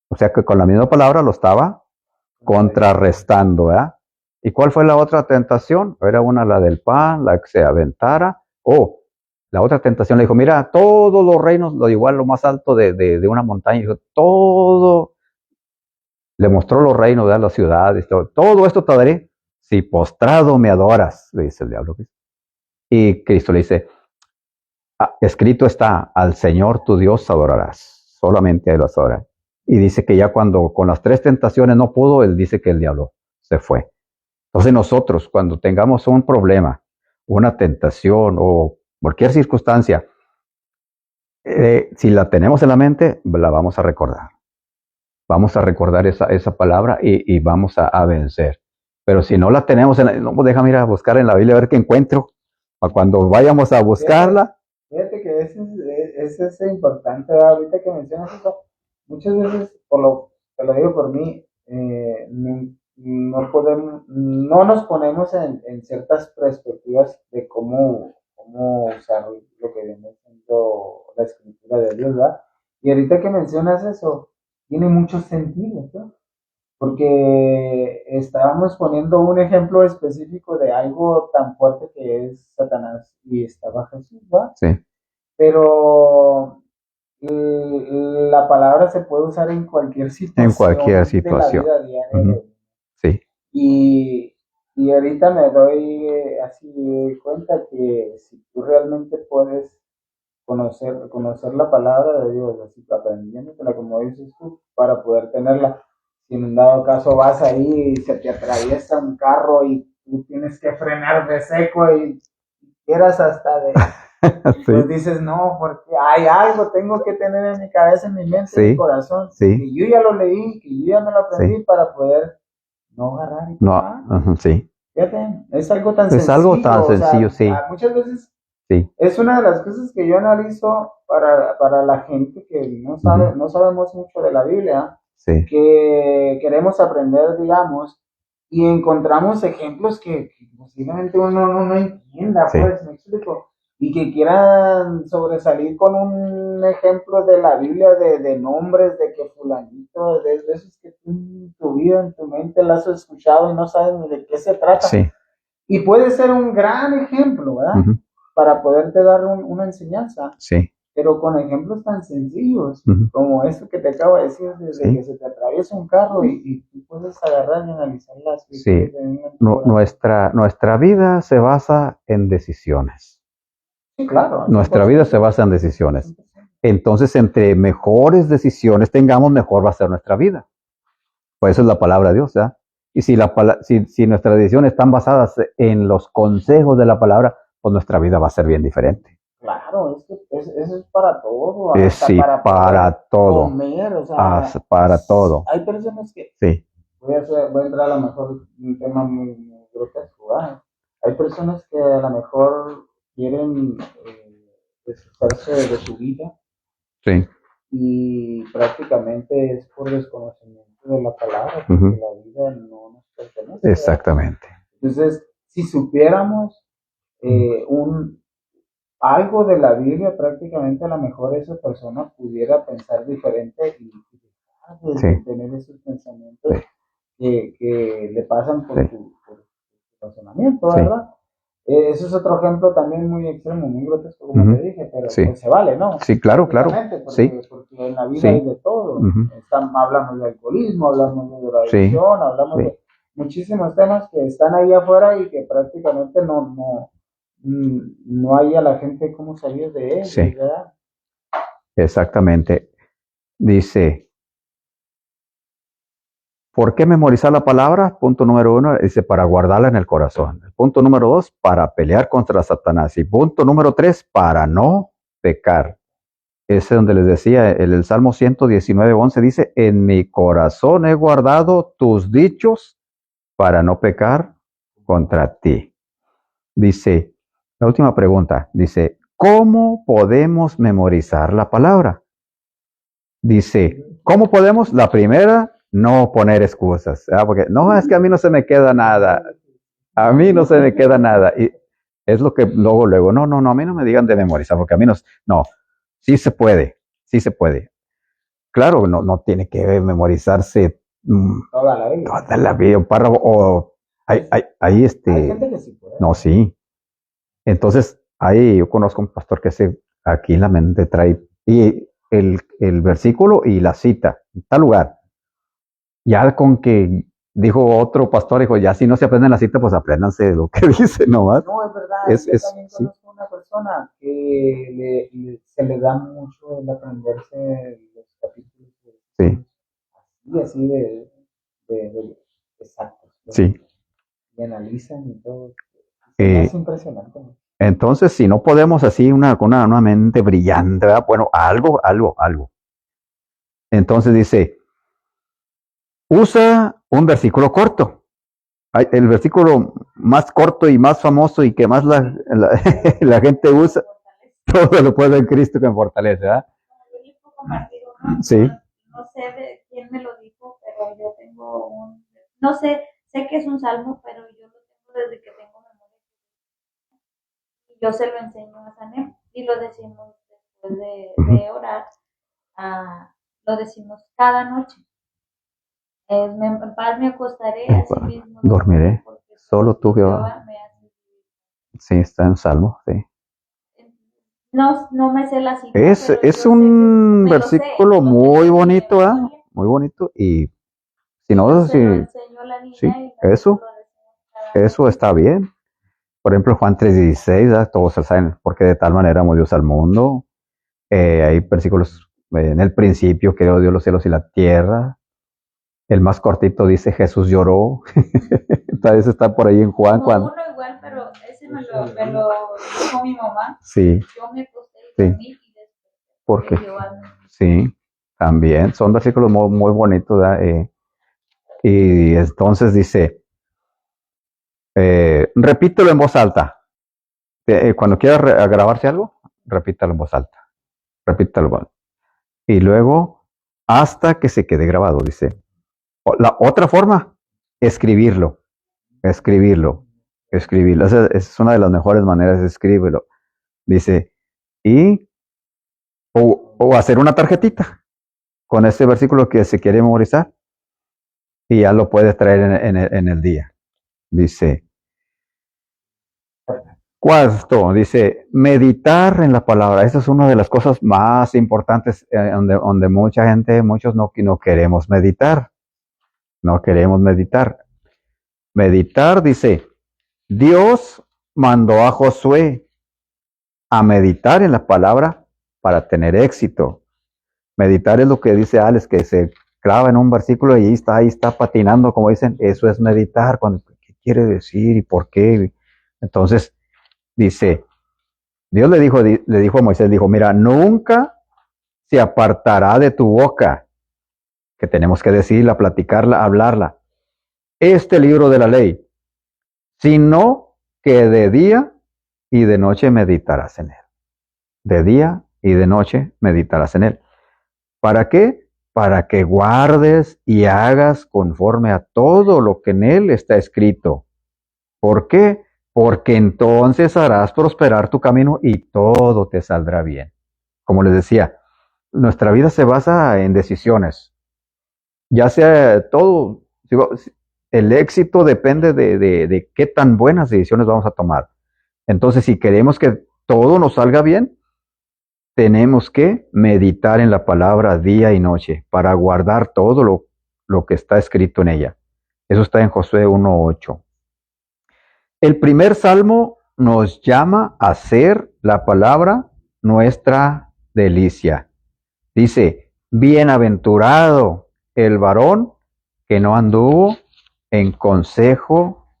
O sea que con la misma palabra lo estaba contrarrestando, ¿verdad? ¿Y cuál fue la otra tentación? Era una, la del pan, la que se aventara. La otra tentación le dijo, mira, todos los reinos, lo igual lo más alto de una montaña, dijo, todo, le mostró los reinos, ¿verdad? Las ciudades, todo esto te daré si postrado me adoras, le dice el diablo. Y Cristo le dice, escrito está, al Señor tu Dios adorarás, solamente a Él lo adorarás. Y dice que ya cuando con las 3 tentaciones no pudo, Él dice que el diablo se fue. Entonces nosotros, cuando tengamos un problema, una tentación o cualquier circunstancia, si la tenemos en la mente, la vamos a recordar. Vamos a recordar esa palabra y vamos a vencer. Pero si no la tenemos en la mente, no, déjame ir a buscar en la Biblia a ver qué encuentro. Para cuando vayamos a buscarla. Fíjate que eso es importante, ¿verdad? Ahorita que mencionas eso, muchas veces, te lo digo por mí, no nos ponemos en ciertas perspectivas de cómo usar lo que viene siendo la escritura de Dios, ¿verdad? Y ahorita que mencionas eso, tiene mucho sentido, ¿no? Porque estábamos poniendo un ejemplo específico de algo tan fuerte que es Satanás y estaba Jesús, ¿va? Sí. Pero la palabra se puede usar en cualquier situación. En cualquier situación. De la vida diaria. Uh-huh. Sí. Y ahorita me doy así cuenta que si tú realmente puedes conocer la palabra de Dios, así aprendiéndotela como dices tú, para poder tenerla. Si en un dado caso vas ahí y se te atraviesa un carro y tú tienes que frenar de seco y quieras hasta de... sí. Pues dices, no, porque hay algo, tengo que tener en mi cabeza, en mi mente, sí. En mi corazón, sí. Que yo ya lo leí, que yo ya me lo aprendí, sí. Para poder no agarrar y no, sí. Fíjate, es algo tan sencillo. Es algo tan sencillo, o sea, sí. Muchas veces sí. Es una de las cosas que yo analizo para la gente que no sabe, uh-huh. No sabemos mucho de la Biblia, sí. Que queremos aprender, digamos, y encontramos ejemplos que posiblemente uno no entienda, sí. Pues, me explico, y que quieran sobresalir con un ejemplo de la Biblia de nombres, de que fulanito, de esos que tú en tu vida, en tu mente las has escuchado y no sabes ni de qué se trata, sí. Y puede ser un gran ejemplo, ¿verdad? Uh-huh. Para poderte dar una enseñanza, sí. Pero con ejemplos tan sencillos, uh-huh. Como eso que te acabo de decir, desde sí. Que se te atraviesa un carro y tú puedes agarrar y analizar las cosas. Sí. Nuestra vida se basa en decisiones. Sí, claro. Nuestra vida se basa en decisiones. Entonces, entre mejores decisiones tengamos, mejor va a ser nuestra vida. Pues eso es la palabra de Dios, ¿verdad? Y si nuestras decisiones están basadas en los consejos de la palabra, pues nuestra vida va a ser bien diferente. Claro, eso es para todo. Sí, para todo. Comer, o sea, para todo. Hay personas que... Sí. Voy a entrar a lo mejor un tema muy grotesco, ¿verdad? Hay personas que a lo mejor quieren deshacerse de su vida. Sí. Y prácticamente es por desconocimiento de la palabra, porque uh-huh. La vida no nos pertenece. Exactamente. ¿Verdad? Entonces, si supiéramos algo de la Biblia, prácticamente a lo mejor esa persona pudiera pensar diferente y dejar de tener esos pensamientos, sí. que le pasan por, sí. Tu razonamiento, ¿verdad? Sí. Eso es otro ejemplo también muy extremo, muy grotesco, como Ujú. te dije, pero Sí. pues se vale, ¿no? Sí, claro, claro. Porque, Sí, porque en la vida sí. hay de todo. Ujú. Hablamos de alcoholismo, hablamos de Sí, drogadicción, hablamos sí. de muchísimos temas que están ahí afuera y que prácticamente no hay a la gente cómo salir de ellos, Sí, ¿verdad? exactamente. Dice, ¿por qué memorizar la palabra? Punto número 1, dice, para guardarla en el corazón. Punto número 2, para pelear contra Satanás. Y punto número 3, para no pecar. Ese es donde les decía, el Salmo 119:11 dice, en mi corazón he guardado tus dichos para no pecar contra ti. Dice, la última pregunta, dice, ¿cómo podemos memorizar la palabra? Dice, ¿cómo podemos? La primera, no poner excusas. Porque no, es que a mí no se me queda nada. A mí no se me queda nada. Y es lo que luego, no, a mí no me digan de memorizar, porque a mí no, sí se puede, sí se puede. Claro, no tiene que memorizarse toda la vida, un párrafo, o hay Hay gente que sí puede. no, sí. Entonces, ahí yo conozco un pastor que aquí en la mente trae y el versículo y la cita, en tal lugar. Ya con que dijo otro pastor, dijo, ya si no se aprenden la cita, pues apréndanse lo que dice nomás. No, es verdad. Yo también Sí, conozco una persona que se le da mucho el aprenderse los capítulos sí, y así de exactos. ¿No? sí. Y analizan y todo. Se me hace impresionante. ¿No? Entonces, si no podemos así una mente brillante, ¿verdad? Bueno, algo. Entonces dice, usa un versículo corto. El versículo más corto y más famoso y que más la gente usa, todo lo puede en Cristo que me fortalece, ¿verdad? Yo les puedo compartir uno, Sí. no sé de quién me lo dijo, pero yo tengo no sé que es un salmo, pero yo lo tengo desde que tengo memoria. Y yo se lo enseño a Sanem y lo decimos después de orar, lo decimos cada noche. En paz me acostaré, así mismo dormiré. Solo tú, Jehová. Sí, está en Salmo, sí. No me sé la cita. Es un versículo muy bonito, ¿verdad? Muy bonito. Y si no, sí, eso está bien. Por ejemplo, Juan 3:16, ¿verdad? Todos se saben, porque de tal manera amó Dios al mundo. Hay versículos, en el principio creó Dios los cielos y la tierra. El más cortito dice Jesús lloró. Tal vez está por ahí en Juan. No, uno igual, pero ese me lo dijo mi mamá. Sí. Yo me acosté y dormí y después. Porque sí, también son versículos muy, muy bonitos, ¿verdad? Y entonces dice, repítelo en voz alta. Cuando quieras grabarse algo, repítalo en voz alta. Repítalo en voz alta. Y luego, hasta que se quede grabado, dice. La otra forma, escribirlo. Escribirlo. Esa es una de las mejores maneras de escribirlo. Dice, o hacer una tarjetita con ese versículo que se quiere memorizar y ya lo puedes traer en el día. Dice, cuarto, dice, meditar en la palabra. Esa es una de las cosas más importantes donde mucha gente, muchos no queremos meditar. No queremos meditar. Meditar, dice, Dios mandó a Josué a meditar en la palabra para tener éxito. Meditar es lo que dice Alex, que se clava en un versículo y ahí está patinando, como dicen. Eso es meditar. ¿Qué quiere decir y por qué? Entonces, dice, Dios le dijo a Moisés, dijo, mira, nunca se apartará de tu boca, que tenemos que decirla, platicarla, hablarla, este libro de la ley, sino que de día y de noche meditarás en él. De día y de noche meditarás en él. ¿Para qué? Para que guardes y hagas conforme a todo lo que en él está escrito. ¿Por qué? Porque entonces harás prosperar tu camino y todo te saldrá bien. Como les decía, nuestra vida se basa en decisiones. Ya sea el éxito depende de qué tan buenas decisiones vamos a tomar. Entonces, si queremos que todo nos salga bien, tenemos que meditar en la palabra día y noche para guardar todo lo que está escrito en ella. Eso está en Josué 1:8. El primer salmo nos llama a hacer la palabra nuestra delicia. Dice, bienaventurado el varón que no anduvo en consejo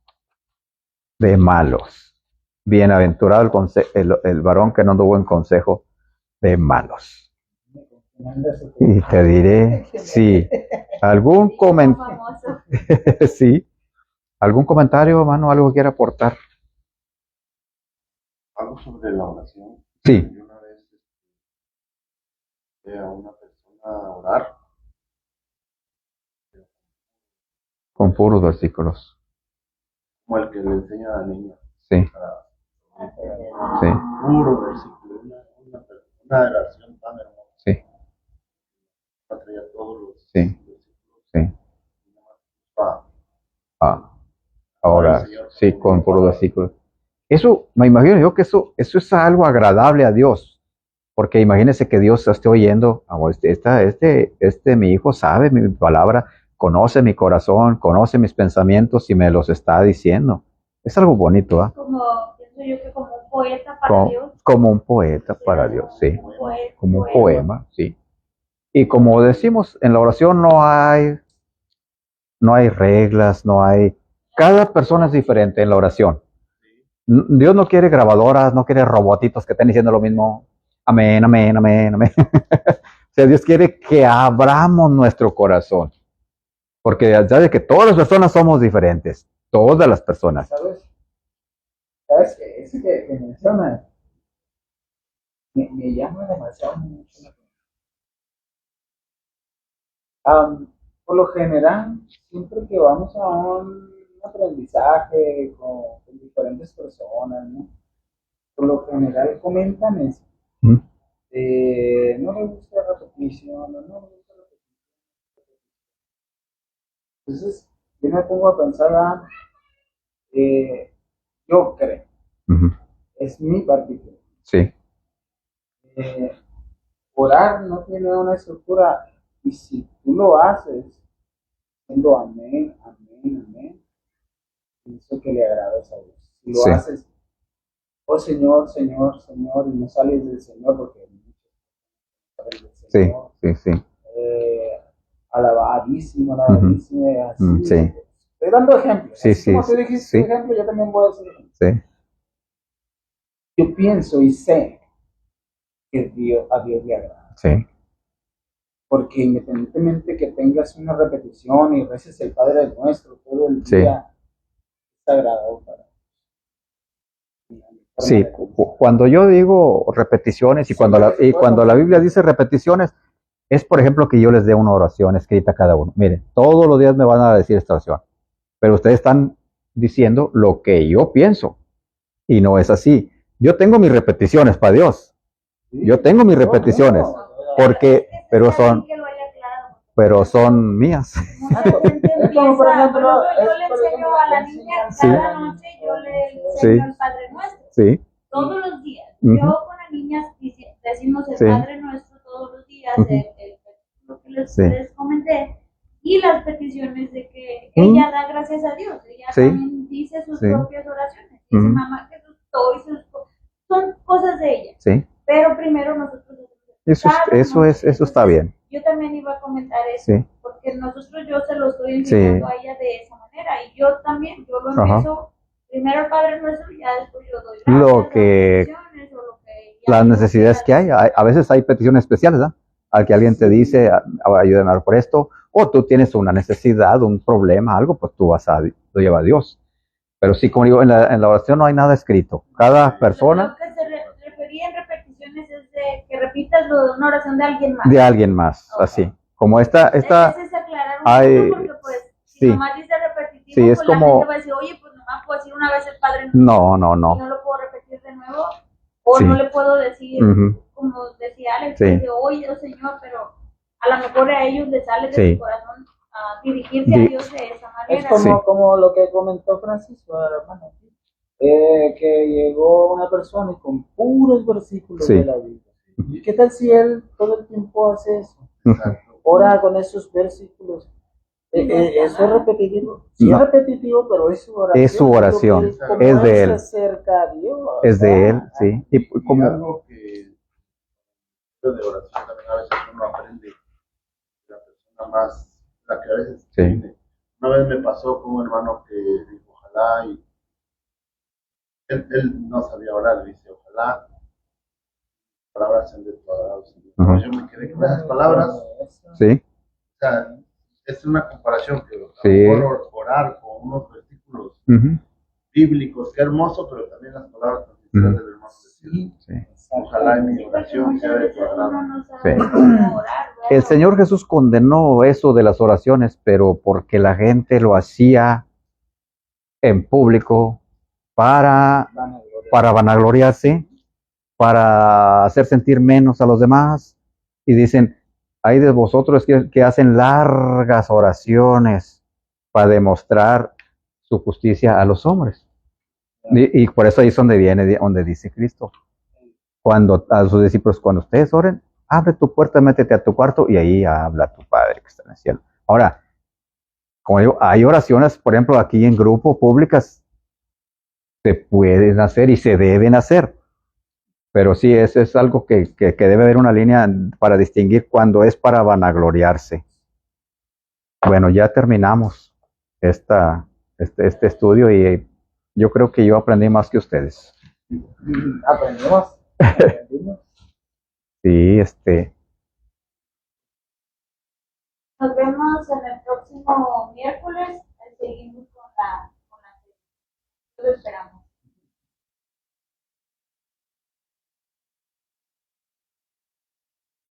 de malos. Bienaventurado el varón que no anduvo en consejo de malos. Y te diré, sí, algún comentario, Famoso. sí, algún comentario, hermano, algo que quiera aportar. Algo sobre la oración. Sí. Yo una vez a una persona orar, Con puros versículos. como el que le enseña a la niña. Sí, sí, Puro versículo, una oración tan hermosa. sí, Traía todos los sí, versículos sí. para Ahora, sí, con puros versículos. Eso, me imagino yo que eso es algo agradable a Dios. Porque imagínese que Dios esté oyendo, mi hijo sabe mi palabra, conoce mi corazón, conoce mis pensamientos y me los está diciendo. Es algo bonito, ¿ah? Como, pienso yo que como un poeta para Dios. Como un poeta para Dios, sí. Como un Poema. poema, sí. Y como decimos, en la oración no hay reglas, cada persona es diferente en la oración. Dios no quiere grabadoras, no quiere robotitos que estén diciendo lo mismo. Amén, amén, amén, amén. O sea, Dios quiere que abramos nuestro corazón. Porque ya sabe que todas las personas somos diferentes. Todas las personas. ¿Sabes qué? Ese que menciona me llama demasiado mucho la atención. Por lo general, siempre que vamos a un aprendizaje con diferentes personas, ¿no? Por lo general comentan eso. ¿Mm? No me gusta la repetición, no me gusta la repetición. Entonces, yo me pongo a pensar, yo creo, Ujú. es mi particular. Sí, Orar no tiene una estructura, y si tú lo haces, diciendo amén, amén, amén, pienso que le agradas a Dios. Si lo Sí. haces, oh Señor, Señor, Señor, y no sales del Señor porque sales del sí, Señor, sí, sí. alabadísimo, alabadísimo, así. Sí. Estoy dando ejemplos. Sí, Así sí, como tú dijiste sí. ejemplo, yo también voy a decir ejemplo. Sí, Yo pienso y sé que a Dios le agrada. sí, Porque independientemente que tengas una repetición y reces el Padre Nuestro todo el Sí. día, es sagrado para sí. Cuando yo digo repeticiones y Sí, cuando por supuesto. cuando la Biblia dice repeticiones, es por ejemplo que yo les dé una oración escrita a cada uno. Miren, todos los días me van a decir esta oración, pero ustedes están diciendo lo que yo pienso y no es así. Yo tengo mis repeticiones para Dios. Yo tengo mis repeticiones, porque, pero son mías. Como por ejemplo, yo le enseño a la niña Sí. cada noche, yo le enseño Sí. el Padre Nuestro. Sí, Todos los días. Ujú. Yo con las niñas decimos el Sí. Padre Nuestro todos los días, Ujú. lo que les, Sí. les comenté, y las peticiones de que Ujú. ella da gracias a Dios. Ella Sí. también dice sus Sí. propias oraciones. Dice, Ujú. mamá, que son cosas de ella. sí. Pero primero nosotros Eso está bien. Yo también iba a comentar eso, Sí. porque yo se lo estoy enseñando a ella de esa manera, y yo también, yo lo Ajá. empiezo primero al Padre Nuestro y ya después yo doy Lo gracias, que- las peticiones, o lo que ya Las yo necesidades que quiera hay. A veces hay peticiones especiales, ¿verdad? Al que alguien te dice, ayúdame a orar por esto, o tú tienes una necesidad, un problema, algo, pues tú lo llevas a Dios. Pero sí, como digo, en la oración no hay nada escrito. Cada persona Lo que se refería en repeticiones es de que repitas una oración de alguien más. de alguien más, Ok. así. Como esta Ese es aclarar un hay- poco, porque pues, si sí. nomás dice repetitivo, Sí, es pues como- la gente va a decir, oye, pues nomás puedo decir una vez el Padre Nuestro. No, no, Y no. no lo puedo repetir de nuevo, o Sí. no le puedo decir, Ujú. como decía Alex, Sí. de oye, oh Señor, pero a lo mejor a ellos les sale de Sí. su corazón dirigirse a Dios de esa Es manera. como, Sí. como lo que comentó Francisco, hermano. que llegó una persona y con puros versículos Sí. de la Biblia. ¿Y qué tal si él todo el tiempo hace eso? Exacto. Ora con esos versículos. Eso es repetitivo. Sí, No. es repetitivo, pero es su oración. Es su oración, lo que- como es de se él. acerca a Dios. Es de él, sí. Y Y como, algo que de oración también a veces uno aprende de la persona más, la que a veces Sí. tiene. Una vez me pasó con un hermano que dijo, ojalá, y él no sabía orar, dice, ojalá palabras sean de tu agrado, Señor. Ujú. Yo me quedé con esas palabras. sí, O sea, es una comparación que Sí. a lo mejor orar con unos versículos ujú, bíblicos, qué hermoso, pero también las palabras tan sinceras del hermano. Sí, sí. Ojalá en mi Sí, porque oración sea muchas de veces tu agrado. uno no sabe Sí. cómo orar, ¿verdad? El Señor Jesús condenó eso de las oraciones, pero porque la gente lo hacía en público para vanagloriarse, para hacer sentir menos a los demás. Y dicen, hay de vosotros que hacen largas oraciones para demostrar su justicia a los hombres. Y por eso ahí es donde viene, donde dice Cristo. Cuando a sus discípulos, cuando ustedes oren, abre tu puerta, métete a tu cuarto y ahí habla tu Padre que está en el cielo. Ahora, como digo, hay oraciones, por ejemplo, aquí en grupo, públicas, se pueden hacer y se deben hacer. Pero sí, eso es algo que debe haber una línea para distinguir cuando es para vanagloriarse. Bueno, ya terminamos este estudio y yo creo que yo aprendí más que ustedes. Aprendimos. Sí, Nos vemos en el próximo miércoles. Seguimos con la serie. Lo esperamos.